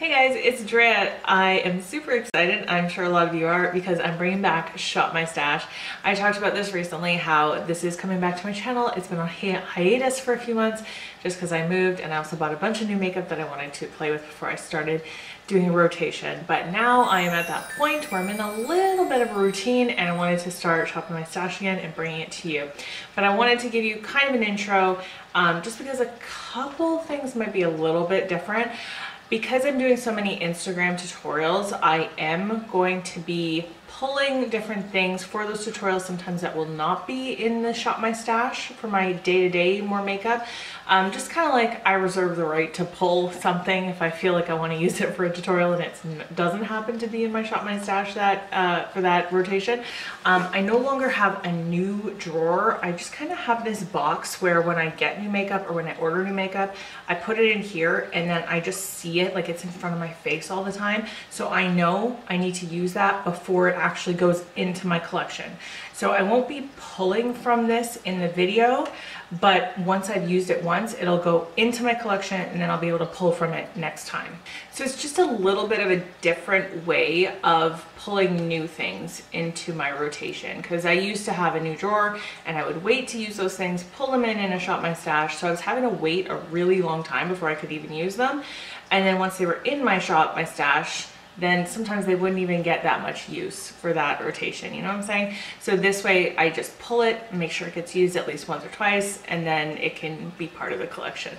Hey guys, it's Andrea. I am super excited. I'm sure a lot of you are because I'm bringing back Shop My Stash. I talked about this recently, how this is coming back to my channel. It's been on hiatus for a few months just because I moved, and I also bought a bunch of new makeup that I wanted to play with before I started doing a rotation. But now I am at that point where I'm in a little bit of a routine and I wanted to start shopping my stash again and bringing it to you. But I wanted to give you kind of an intro just because a couple things might be a little bit different. Because I'm doing so many Instagram tutorials, I am going to be pulling different things for those tutorials sometimes that will not be in the Shop My Stash for my day-to-day more makeup. Just kind of like I reserve the right to pull something if I feel like I want to use it for a tutorial and it doesn't happen to be in my Shop My Stash for that rotation. I no longer have a new drawer. I just kind of have this box where when I get new makeup or when I order new makeup, I put it in here and then I just see it like it's in front of my face all the time. So I know I need to use that before it actually goes into my collection. So I won't be pulling from this in the video, but once I've used it once, it'll go into my collection and then I'll be able to pull from it next time. So it's just a little bit of a different way of pulling new things into my rotation, because I used to have a new drawer and I would wait to use those things, pull them in a Shop My Stash. So I was having to wait a really long time before I could even use them. And then once they were in my Shop My Stash, then sometimes they wouldn't even get that much use for that rotation, you know what I'm saying? So this way I just pull it, make sure it gets used at least once or twice, and then it can be part of the collection.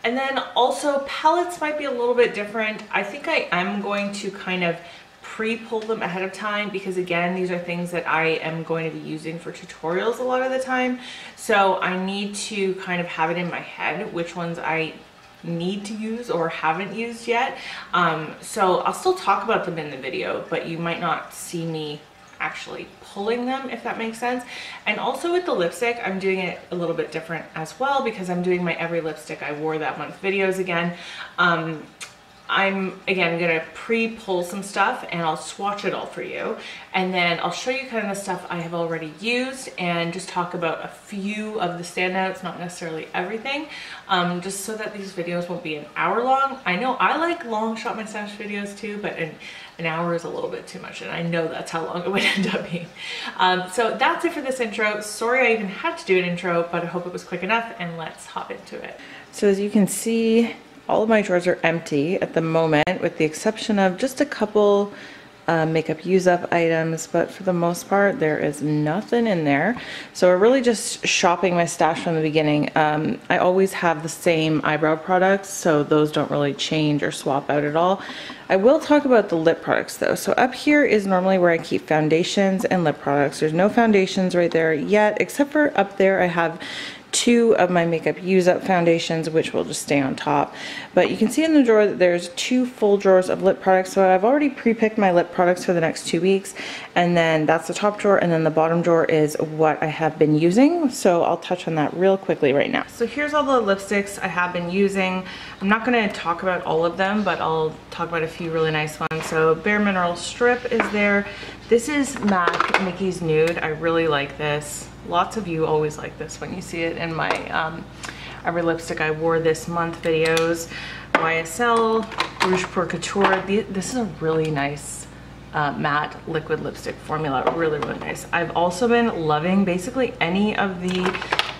And then also palettes might be a little bit different. I think I am going to kind of pre-pull them ahead of time because again, these are things that I am going to be using for tutorials a lot of the time. So I need to kind of have it in my head which ones I need to use or haven't used yet. So I'll still talk about them in the video, but you might not see me actually pulling them, if that makes sense. And also with the lipstick, I'm doing it a little bit different as well because I'm doing my every lipstick I wore that month videos again. I'm again gonna pre-pull some stuff and I'll swatch it all for you, and then I'll show you kind of the stuff I have already used and just talk about a few of the standouts, not necessarily everything, just so that these videos won't be an hour long. I know I like long Shop My Stash videos too, but an hour is a little bit too much, and I know that's how long it would end up being. So that's it for this intro. Sorry I even had to do an intro, but I hope it was quick enough, and let's hop into it. So as you can see, all of my drawers are empty at the moment, with the exception of just a couple makeup use-up items, but for the most part there is nothing in there. So we're really just shopping my stash from the beginning. I always have the same eyebrow products, so those don't really change or swap out at all. I will talk about the lip products though. So up here is normally where I keep foundations and lip products. There's no foundations right there yet, except for up there I have two of my makeup use-up foundations, which will just stay on top. But you can see in the drawer that there's two full drawers of lip products. So I've already pre-picked my lip products for the next 2 weeks, and then that's the top drawer, and then the bottom drawer is what I have been using. So I'll touch on that real quickly right now. So here's all the lipsticks I have been using. I'm not going to talk about all of them, but I'll talk about a few really nice ones. So Bare Mineral Strip is there. This is MAC Nikki's Nude. I really like this. Lots of you always like this when you see it in my every lipstick I wore this month videos. YSL Rouge Pour Couture. This is a really nice matte liquid lipstick formula. Really, really nice. I've also been loving basically any of the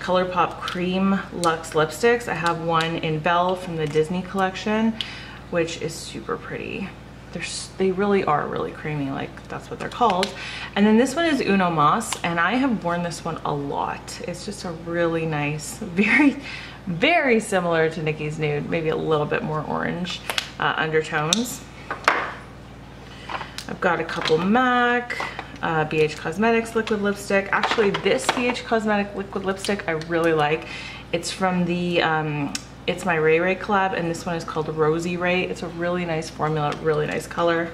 ColourPop Cream Luxe lipsticks. I have one in Belle from the Disney collection, which is super pretty. They really are really creamy, like that's what they're called. And then this one is Uno Mas, and I have worn this one a lot. It's just a really nice, very, very similar to Nikki's Nude, maybe a little bit more orange undertones. I've got a couple MAC, BH Cosmetics liquid lipstick. Actually, this BH Cosmetic liquid lipstick I really like. It's from the It's My Ray Ray collab, and this one is called Rosy Ray. It's a really nice formula, really nice color.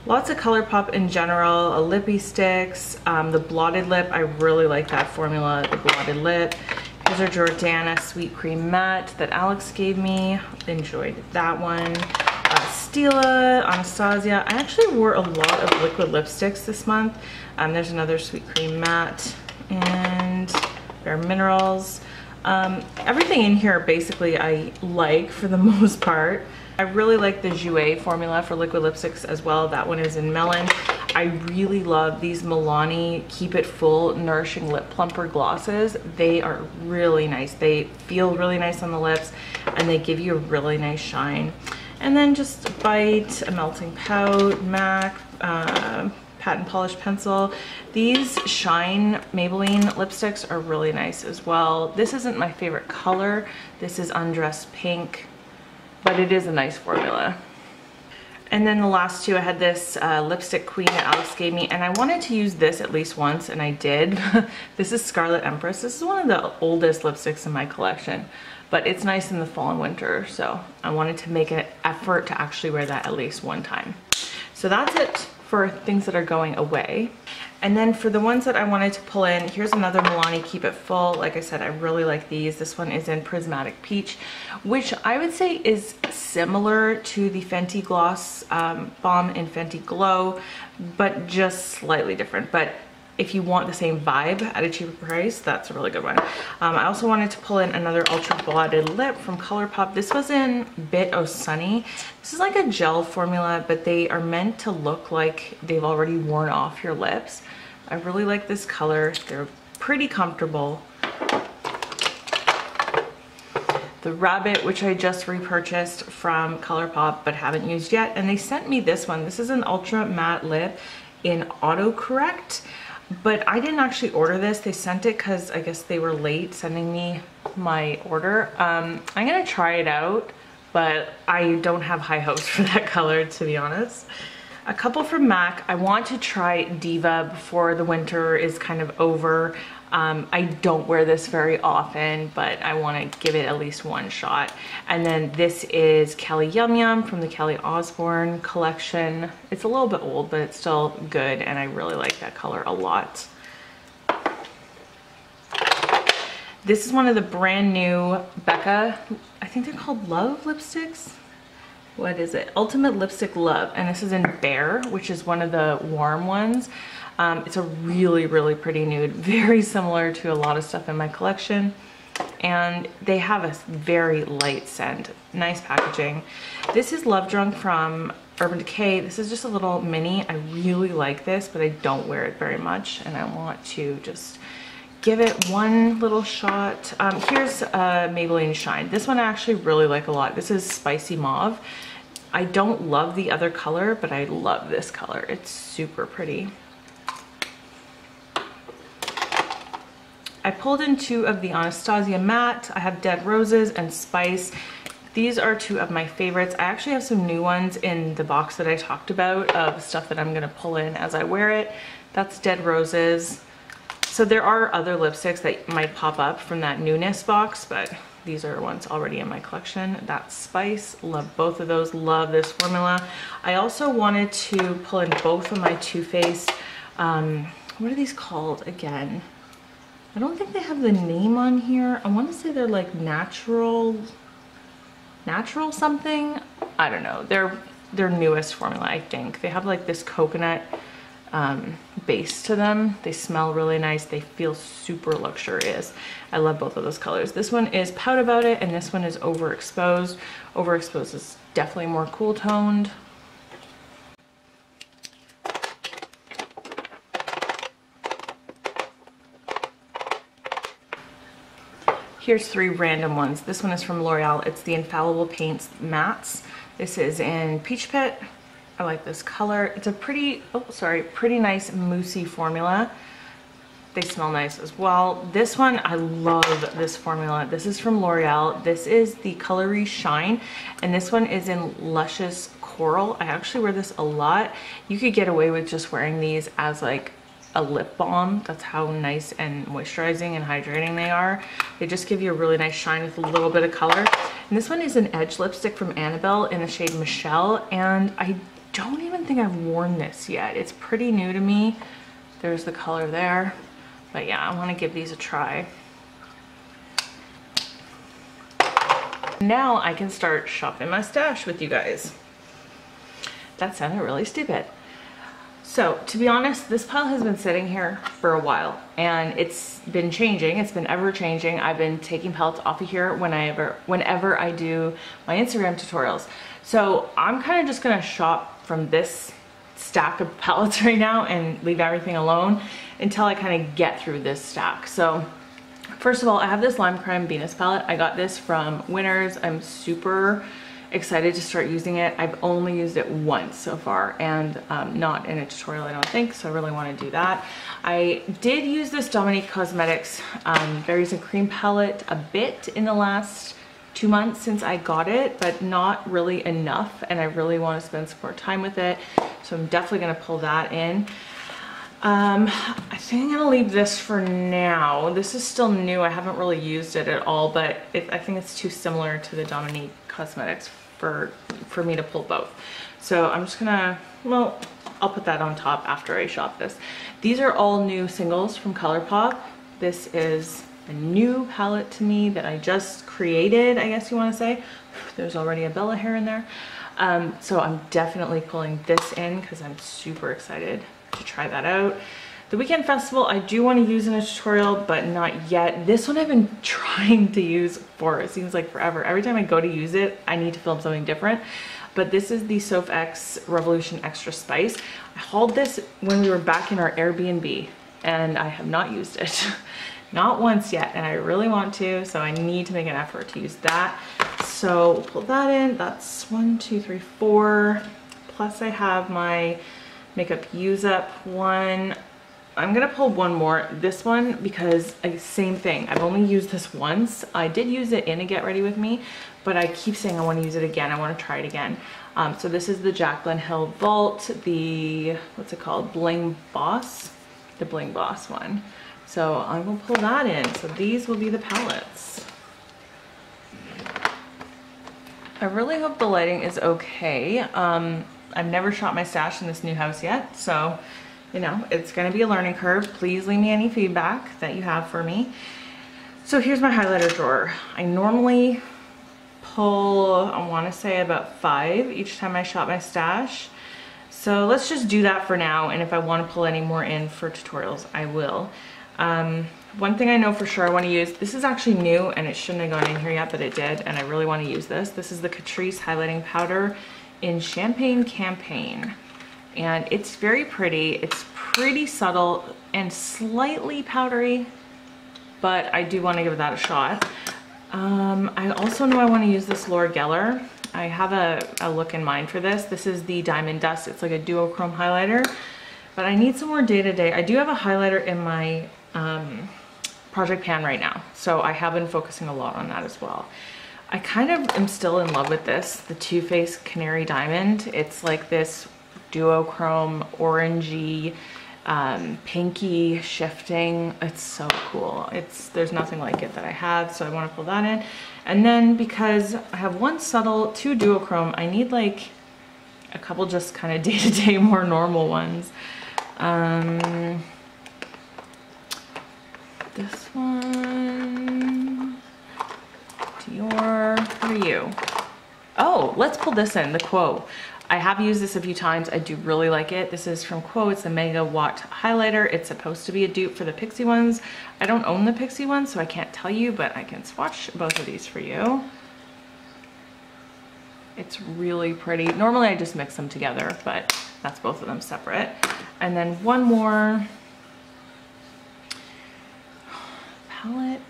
Lots of ColourPop in general, lippy sticks, the blotted lip, I really like that formula, the blotted lip. Here's our Jordana Sweet Cream Matte that Alex gave me, enjoyed that one. Stila, Anastasia. I actually wore a lot of liquid lipsticks this month. There's another Sweet Cream Matte, and Bare Minerals. Everything in here basically I like for the most part. I really like the Jouer formula for liquid lipsticks as well. That one is in Melon. I really love these Milani Keep It Full Nourishing Lip Plumper glosses. They are really nice. They feel really nice on the lips and they give you a really nice shine. And then just Bite, a Melting Pout, MAC, Pat and Polish Pencil. These Shine Maybelline lipsticks are really nice as well. This isn't my favorite color. This is Undressed Pink, but it is a nice formula. And then the last two, I had this Lipstick Queen that Alex gave me, and I wanted to use this at least once, and I did. This is Scarlet Empress. This is one of the oldest lipsticks in my collection, but it's nice in the fall and winter, so I wanted to make an effort to actually wear that at least one time. So that's it for things that are going away. And then for the ones that I wanted to pull in, here's another Milani Keep It Full. Like I said, I really like these. This one is in Prismatic Peach, which I would say is similar to the Fenty Gloss Bomb in Fenty Glow, but just slightly different. But if you want the same vibe at a cheaper price, that's a really good one. I also wanted to pull in another Ultra Blotted Lip from ColourPop. This was in Bit O Sunny. This is like a gel formula, but they are meant to look like they've already worn off your lips. I really like this color. They're pretty comfortable. The Rabbit, which I just repurchased from ColourPop but haven't used yet, and they sent me this one. This is an Ultra Matte Lip in Autocorrect. But I didn't actually order this. They sent it because I guess they were late sending me my order. I'm gonna try it out, but I don't have high hopes for that color, to be honest. A couple from MAC. I want to try Diva before the winter is kind of over. I don't wear this very often, but I want to give it at least one shot. And then this is Kelly Yum Yum from the Kelly Osbourne collection. It's a little bit old, but it's still good, and I really like that color a lot. This is one of the brand new Becca, I think they're called Love lipsticks. What is it? Ultimate Lipstick Love, and this is in Bear, which is one of the warm ones. It's a really, really pretty nude, very similar to a lot of stuff in my collection. And they have a very light scent, nice packaging. This is Love Drunk from Urban Decay. This is just a little mini. I really like this, but I don't wear it very much, and I want to just give it one little shot. Here's Maybelline Shine. This one I actually really like a lot. This is Spicy Mauve. I don't love the other color, but I love this color. It's super pretty. I pulled in two of the Anastasia Matte. I have Dead Roses and Spice. These are two of my favorites. I actually have some new ones in the box that I talked about of stuff that I'm gonna pull in as I wear it. That's Dead Roses. So there are other lipsticks that might pop up from that newness box, but these are ones already in my collection. That's Spice. Love both of those. Love this formula. I also wanted to pull in both of my Too Faced, what are these called again? I don't think they have the name on here. I want to say they're like natural something. I don't know. They're their newest formula, I think. They have like this coconut base to them. They smell really nice. They feel super luxurious. I love both of those colors. This one is Pout About It, and this one is Overexposed. Overexposed is definitely more cool toned. Here's three random ones. This one is from L'Oreal. It's the Infallible Paints Mattes. This is in Peach Pit. I like this color. It's a pretty nice moussey formula. They smell nice as well. This one, I love this formula. This is from L'Oreal. This is the Colory Shine, and this one is in Luscious Coral. I actually wear this a lot. You could get away with just wearing these as like a lip balm. That's how nice and moisturizing and hydrating they are. They just give you a really nice shine with a little bit of color. And this one is an Edge lipstick from Annabelle in the shade Michelle, and I don't even think I've worn this yet. It's pretty new to me. There's the color there. But yeah, I want to give these a try. Now I can start shopping my stash with you guys. That sounded really stupid. So to be honest, this pile has been sitting here for a while and it's been changing. It's been ever changing. I've been taking palettes off of here whenever I do my Instagram tutorials. So I'm kind of just gonna shop from this stack of palettes right now and leave everything alone until I kind of get through this stack. So first of all, I have this Lime Crime Venus palette. I got this from Winners. I'm super excited to start using it. I've only used it once so far and not in a tutorial, I don't think, so I really want to do that. I did use this Dominique Cosmetics Berries and Cream palette a bit in the last 2 months since I got it, but not really enough, and I really want to spend some more time with it, so I'm definitely going to pull that in. I think I'm gonna leave this for now. This is still new. I haven't really used it at all, but I think it's too similar to the Dominique Cosmetics for me to pull both. So I'm just gonna, well, I'll put that on top after I shop this. These are all new singles from ColourPop. This is a new palette to me that I just created, I guess you want to say. There's already a Bella hair in there. So I'm definitely pulling this in because I'm super excited to try that out. The Weekend Festival I do want to use in a tutorial, but not yet. This one I've been trying to use for, it seems like forever. Every time I go to use it, I need to film something different. But this is the Soph X Revolution Extra Spice. I hauled this when we were back in our Airbnb and I have not used it. Not once yet, and I really want to, so I need to make an effort to use that. So we'll pull that in. That's 1, 2, 3, 4. Plus I have my Makeup Use Up one. I'm gonna pull one more, this one, because same thing. I've only used this once. I did use it in a Get Ready With Me, but I keep saying I want to use it again. I want to try it again. So this is the Jaclyn Hill Vault, the, what's it called? Bling Boss, the Bling Boss one. So I will pull that in. So these will be the palettes. I really hope the lighting is okay. I've never shot my stash in this new house yet, so you know, it's gonna be a learning curve. Please leave me any feedback that you have for me. So here's my highlighter drawer. I normally pull, I wanna say about 5 each time I shot my stash. So let's just do that for now, and if I wanna pull any more in for tutorials, I will. One thing I know for sure I want to use, this is actually new and it shouldn't have gone in here yet, but it did, and I really want to use this. This is the Catrice Highlighting Powder in Champagne Campaign. And it's very pretty. It's pretty subtle and slightly powdery, but I do want to give that a shot. I also know I want to use this Laura Geller. I have a look in mind for this. This is the Diamond Dust. It's like a duochrome highlighter, but I need some more day-to-day. I do have a highlighter in my project pan right now, so I have been focusing a lot on that as well. I kind of am still in love with this, the Too Faced Canary Diamond. It's like this duochrome, orangey, pinky shifting. It's so cool. There's nothing like it that I have, so I want to pull that in. And then because I have one subtle, 2 duochrome, I need like a couple just kind of day-to-day more normal ones. This one, Dior, what are you? Oh, let's pull this in, the Quo. I have used this a few times. I do really like it. This is from Quo. It's a Mega Watt highlighter. It's supposed to be a dupe for the Pixie ones. I don't own the Pixie ones, so I can't tell you, but I can swatch both of these for you. It's really pretty. Normally I just mix them together, but that's both of them separate. And then one more palette.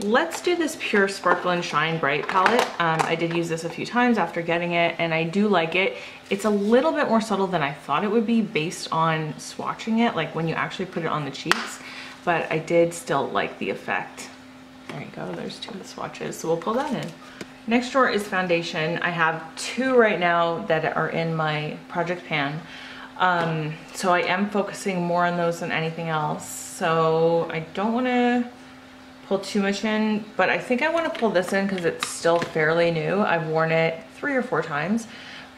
Let's do this Pure Sparkle and Shine Bright palette. I did use this a few times after getting it, and I do like it. It's a little bit more subtle than I thought it would be based on swatching it, like when you actually put it on the cheeks, but I did still like the effect. There you go, there's 2 of the swatches, so we'll pull that in. Next drawer is foundation. I have 2 right now that are in my project pan. So I am focusing more on those than anything else. So I don't want to pull too much in, but I think I want to pull this in because it's still fairly new. I've worn it 3 or 4 times,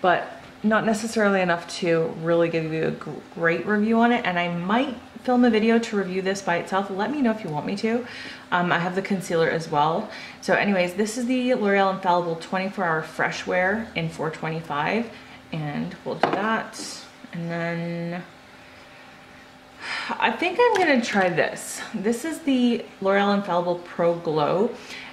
but not necessarily enough to really give you a great review on it. And I might film a video to review this by itself. Let me know if you want me to. I have the concealer as well. So anyways, this is the L'Oreal Infallible 24 Hour Fresh Wear in 425. and we'll do that. And then I think I'm gonna try this. This is the L'Oreal Infallible Pro Glow.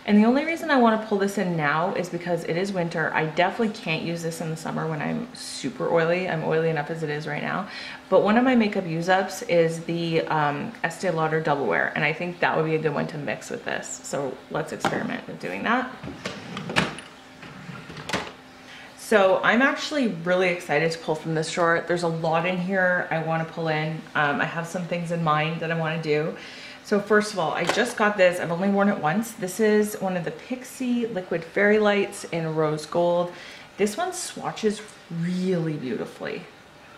And the only reason I want to pull this in now is because it is winter. I definitely can't use this in the summer when I'm super oily. I'm oily enough as it is right now. But one of my makeup use-ups is the Estee Lauder Double Wear, and I think that would be a good one to mix with this. So let's experiment with doing that. So I'm actually really excited to pull from this drawer. There's a lot in here I want to pull in. I have some things in mind that I want to do. So first of all, I just got this. I've only worn it once. This is one of the Pixie Liquid Fairy Lights in rose gold. This one swatches really beautifully.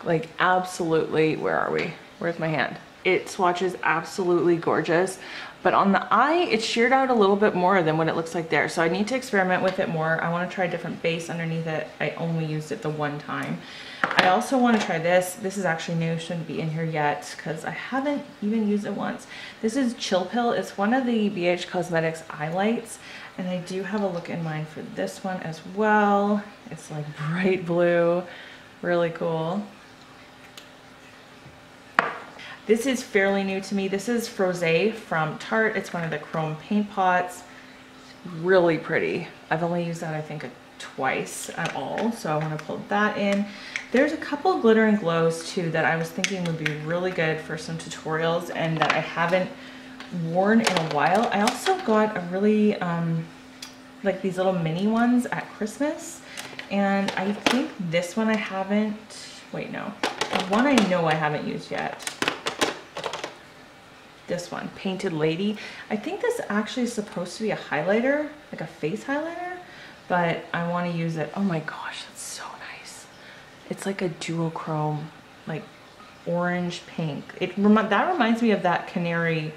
Like absolutely, where are we? Where's my hand? It swatches absolutely gorgeous. But on the eye, it's sheared out a little bit more than what it looks like there. So I need to experiment with it more. I want to try a different base underneath it. I only used it the one time. I also want to try this. This is actually new, shouldn't be in here yet because I haven't even used it once. This is Chill Pill. It's one of the BH Cosmetics eye lights, and I do have a look in mind for this one as well. It's like bright blue, really cool. This is fairly new to me. This is Frosé from Tarte. It's one of the chrome paint pots. It's really pretty. I've only used that I think twice at all, so I want to pull that in. There's a couple glitter and glows too that I was thinking would be really good for some tutorials and that I haven't worn in a while. I also got a really like these little mini ones at Christmas, and I think this one I haven't, wait no, the one I know I haven't used yet. This one, Painted Lady. I think this actually is supposed to be a highlighter, like a face highlighter, but I want to use it. Oh my gosh, that's so nice. It's like a duochrome, like orange pink. That reminds me of that Canary,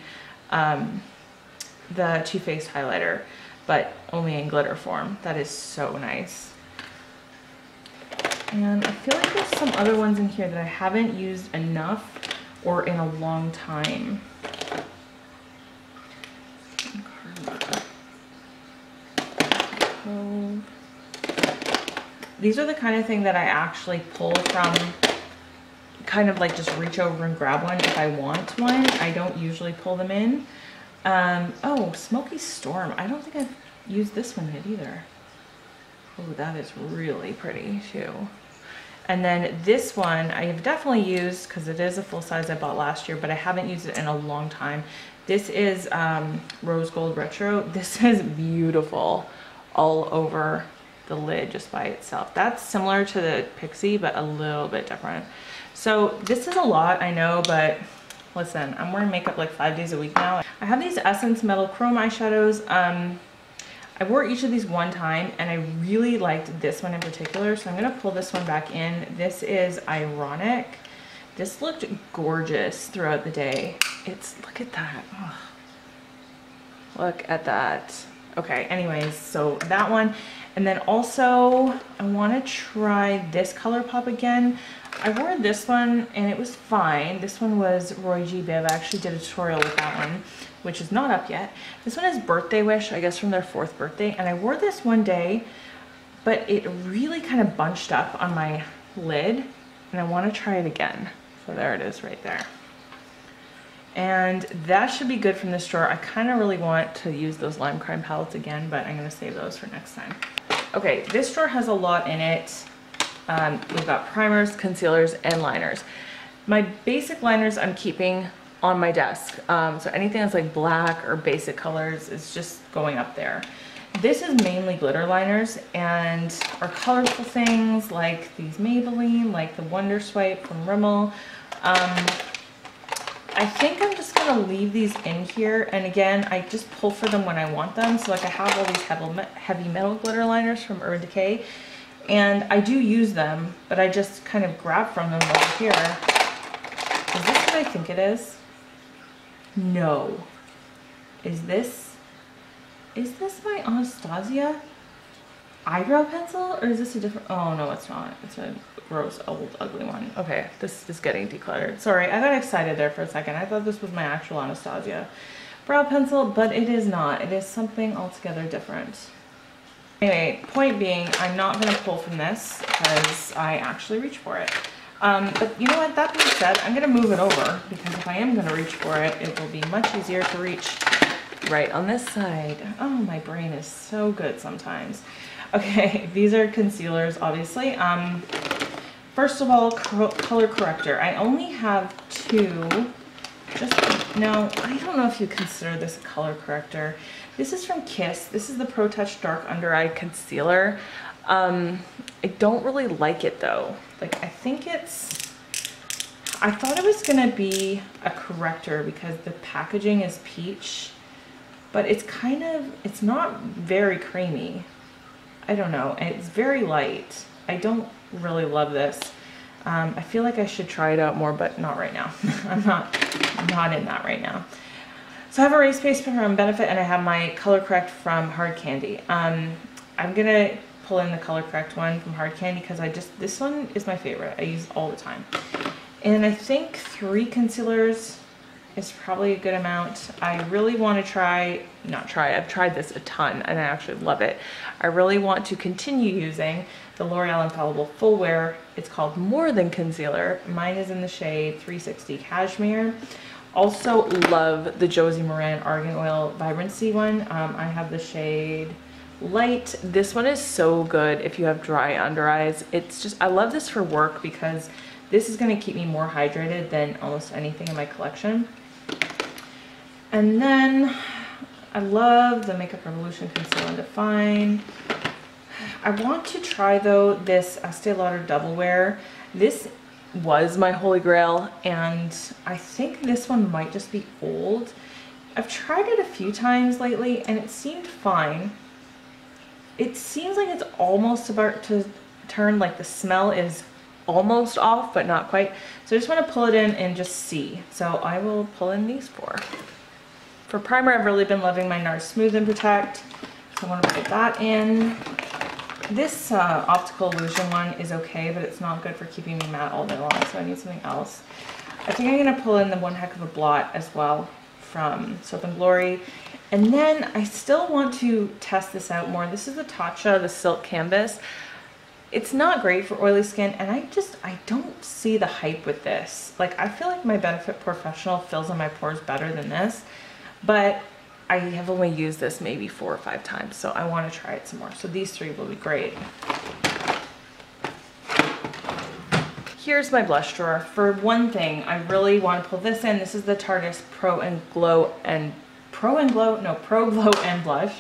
the Too Faced highlighter, but only in glitter form. That is so nice. And I feel like there's some other ones in here that I haven't used enough or in a long time. These are the kind of thing that I actually pull from, kind of like just reach over and grab one if I want one. I don't usually pull them in. Oh, Smoky Storm. I don't think I've used this one yet either. Oh, that is really pretty too. And then this one I have definitely used because it is a full size I bought last year, but I haven't used it in a long time. This is Rose Gold Retro. This is beautiful all over the lid just by itself. That's similar to the Pixie, but a little bit different. So this is a lot, I know, but listen, I'm wearing makeup like 5 days a week now. I have these Essence Metal Chrome eyeshadows. I wore each of these one time and I really liked this one in particular, so I'm gonna pull this one back in. This is Ironic. This looked gorgeous throughout the day. Look at that. Ugh. Look at that. Okay, anyways, so that one. And then also, I want to try this color pop again. I wore this one and it was fine. This one was Roy G. Biv. I actually did a tutorial with that one, which is not up yet. This one is Birthday Wish, I guess from their 4th birthday. And I wore this one day, but it really kind of bunched up on my lid. And I want to try it again. So there it is right there. And that should be good from this drawer. I kind of really want to use those Lime Crime palettes again, but I'm going to save those for next time. Okay, this drawer has a lot in it. We've got primers, concealers, and liners. My basic liners I'm keeping on my desk. So anything that's like black or basic colors is just going up there. This is mainly glitter liners and are colorful things like these Maybelline, like the Wonder Swipe from Rimmel. I think I'm just gonna leave these in here, and again, I just pull for them when I want them. So like I have all these heavy metal glitter liners from Urban Decay, and I do use them, but I just kind of grab from them over here. Is this what I think it is? No. Is this my Anastasia eyebrow pencil, or is this a different? Oh no, it's not. It's a gross old ugly one. Okay, this is getting decluttered. Sorry, I got excited there for a second. I thought this was my actual Anastasia brow pencil, but it is not. It is something altogether different. Anyway, point being, I'm not gonna pull from this because I actually reach for it. But you know what, that being said, I'm gonna move it over because if I am gonna reach for it, it will be much easier to reach right on this side. Oh, my brain is so good sometimes. Okay, these are concealers, obviously. First of all, color corrector. I only have two. Now, I don't know if you consider this a color corrector. This is from Kiss. This is the Pro Touch Dark Under Eye Concealer. I don't really like it though. Like, I thought it was gonna be a corrector because the packaging is peach, but it's not very creamy. I don't know, it's very light. I don't really love this. I feel like I should try it out more, but not right now. I'm not in that right now. So I have a Race Base from Benefit and I have my Color Correct from Hard Candy. I'm gonna pull in the Color Correct one from Hard Candy because this one is my favorite. I use it all the time. And I think 3 concealers is probably a good amount. I really want to I've tried this a ton and I actually love it. I really want to continue using the L'Oreal Infallible Full Wear. It's called More Than Concealer. Mine is in the shade 360 Cashmere. Also love the Josie Maran Argan Oil Vibrancy one. I have the shade Light. This one is so good if you have dry under eyes. I love this for work because this is going to keep me more hydrated than almost anything in my collection. And then I love the Makeup Revolution Conceal and Define. I want to try though this Estee Lauder Double Wear. This was my holy grail and I think this one might just be old. I've tried it a few times lately and it seemed fine. It seems like it's almost about to turn, like the smell is almost off but not quite. So I just want to pull it in and just see. So I will pull in these 4. For primer, I've really been loving my NARS Smooth and Protect. So I want to put that in. This Optical Illusion one is okay, but it's not good for keeping me matte all day long, so I need something else. I think I'm going to pull in the One Heck of a Blot as well from Soap & Glory. And then I still want to test this out more. This is the Tatcha, the Silk Canvas. It's not great for oily skin, and I don't see the hype with this. Like, I feel like my Benefit Professional fills in my pores better than this, but I have only used this maybe 4 or 5 times, so I want to try it some more. So these 3 will be great. Here's my blush drawer. For one thing, I really want to pull this in. This is the Tarte Pro Glow and Blush.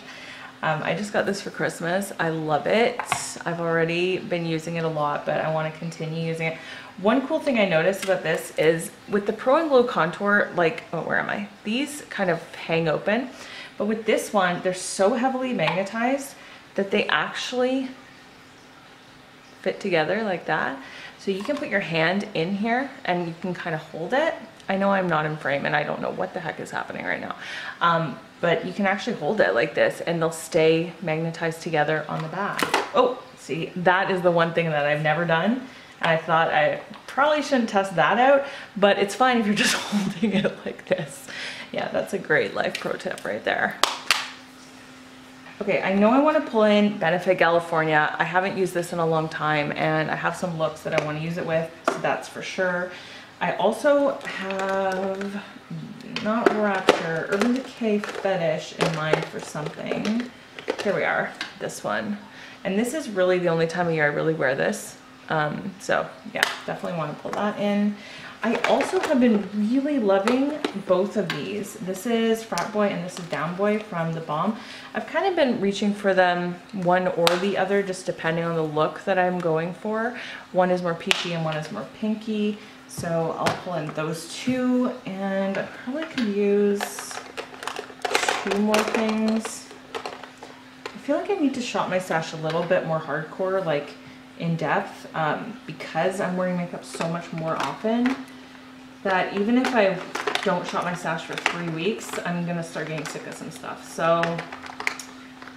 I just got this for Christmas. I love it. I've already been using it a lot, but I want to continue using it. One cool thing I noticed about this is with the Pro and Glow contour, like, oh, where am I? These kind of hang open, but with this one, they're so heavily magnetized that they actually fit together like that. So you can put your hand in here and you can kind of hold it. I know I'm not in frame and I don't know what the heck is happening right now. But you can actually hold it like this and they'll stay magnetized together on the back. Oh, see, that is the one thing that I've never done. I thought I probably shouldn't test that out, but it's fine if you're just holding it like this. Yeah, that's a great life pro tip right there. Okay, I know I want to pull in Benefit California. I haven't used this in a long time and I have some looks that I want to use it with, so that's for sure. I also have, not Rapture, Urban Decay Fetish in mind for something. Here we are, this one. And this is really the only time of year I really wear this. So yeah, definitely want to pull that in. I also have been really loving both of these. This is Frat Boy and this is Down Boy from The Balm. I've kind of been reaching for them one or the other, just depending on the look that I'm going for. One is more peachy and one is more pinky. So I'll pull in those 2 and I probably could use 2 more things. I feel like I need to shop my stash a little bit more hardcore, like in depth, because I'm wearing makeup so much more often that even if I don't shop my stash for 3 weeks, I'm gonna start getting sick of some stuff. So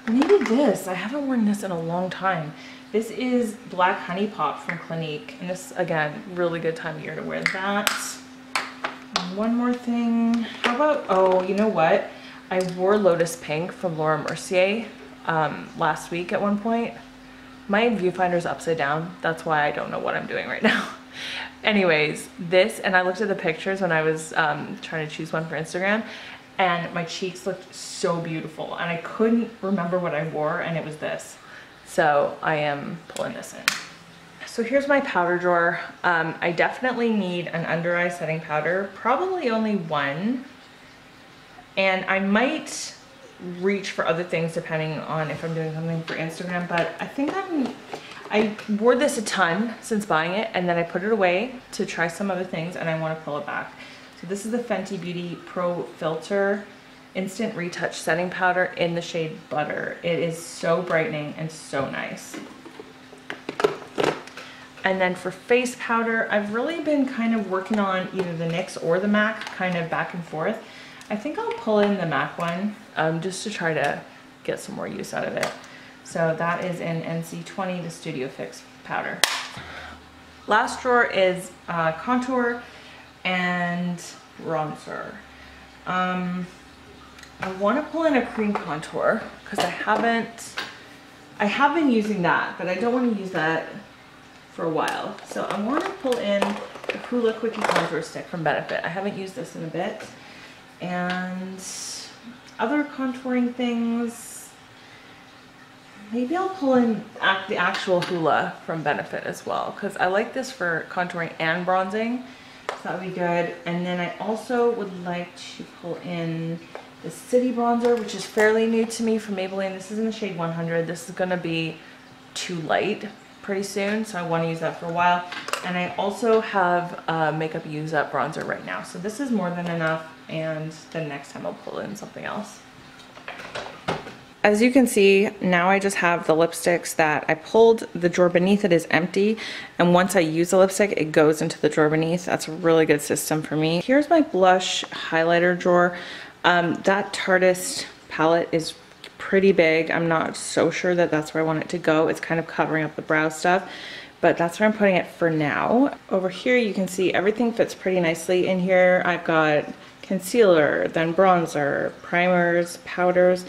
maybe this, I haven't worn this in a long time. This is Black Honey Pop from Clinique, and this, again, really good time of year to wear that. And one more thing, how about, oh, you know what? I wore Lotus Pink from Laura Mercier last week at one point. My viewfinder's upside down. That's why I don't know what I'm doing right now. Anyways, this, and I looked at the pictures when I was trying to choose one for Instagram, and my cheeks looked so beautiful, and I couldn't remember what I wore, and it was this. So I am pulling this in. So here's my powder drawer. I definitely need an under eye setting powder, probably only one, and I might reach for other things depending on if I'm doing something for Instagram, but I think I wore this a ton since buying it, and then I put it away to try some other things, and I want to pull it back. So this is the Fenty Beauty Pro Filter Instant Retouch Setting Powder in the shade Butter. It is so brightening and so nice. And then for face powder, I've really been kind of working on either the NYX or the MAC, kind of back and forth. I think I'll pull in the MAC one just to try to get some more use out of it. So that is in NC20, the Studio Fix powder. Last drawer is contour and bronzer. I want to pull in a cream contour because I have been using that, but I don't want to use that for a while. So I want to pull in the Hoola Quickie Contour Stick from Benefit. I haven't used this in a bit. And other contouring things, maybe I'll pull in the actual Hoola from Benefit as well, because I like this for contouring and bronzing, so that would be good. And then I also would like to pull in the City Bronzer, which is fairly new to me from Maybelline. This is in the shade 100. This is going to be too light pretty soon, so I want to use that for a while. And I also have Makeup Use Up bronzer right now, so this is more than enough, and the next time I'll pull in something else. As you can see, now I just have the lipsticks that I pulled. The drawer beneath it is empty, and once I use the lipstick, it goes into the drawer beneath. That's a really good system for me. Here's my blush highlighter drawer. That Tartist palette is pretty big. I'm not so sure that that's where I want it to go. It's kind of covering up the brow stuff, but that's where I'm putting it for now. Over here you can see everything fits pretty nicely. In here I've got concealer, then bronzer, primers, powders,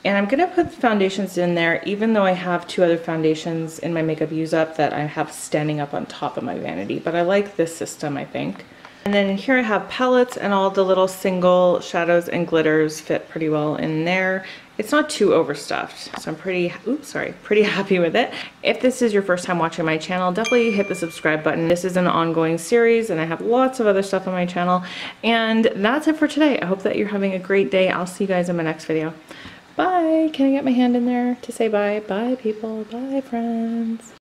and I'm gonna put foundations in there, even though I have two other foundations in my Makeup Use Up that I have standing up on top of my vanity, but I like this system, I think. And then in here I have palettes, and all the little single shadows and glitters fit pretty well in there. It's not too overstuffed, so I'm pretty happy with it. If this is your first time watching my channel, definitely hit the subscribe button. This is an ongoing series, and I have lots of other stuff on my channel. And that's it for today. I hope that you're having a great day. I'll see you guys in my next video. Bye. Can I get my hand in there to say bye? Bye, people. Bye, friends.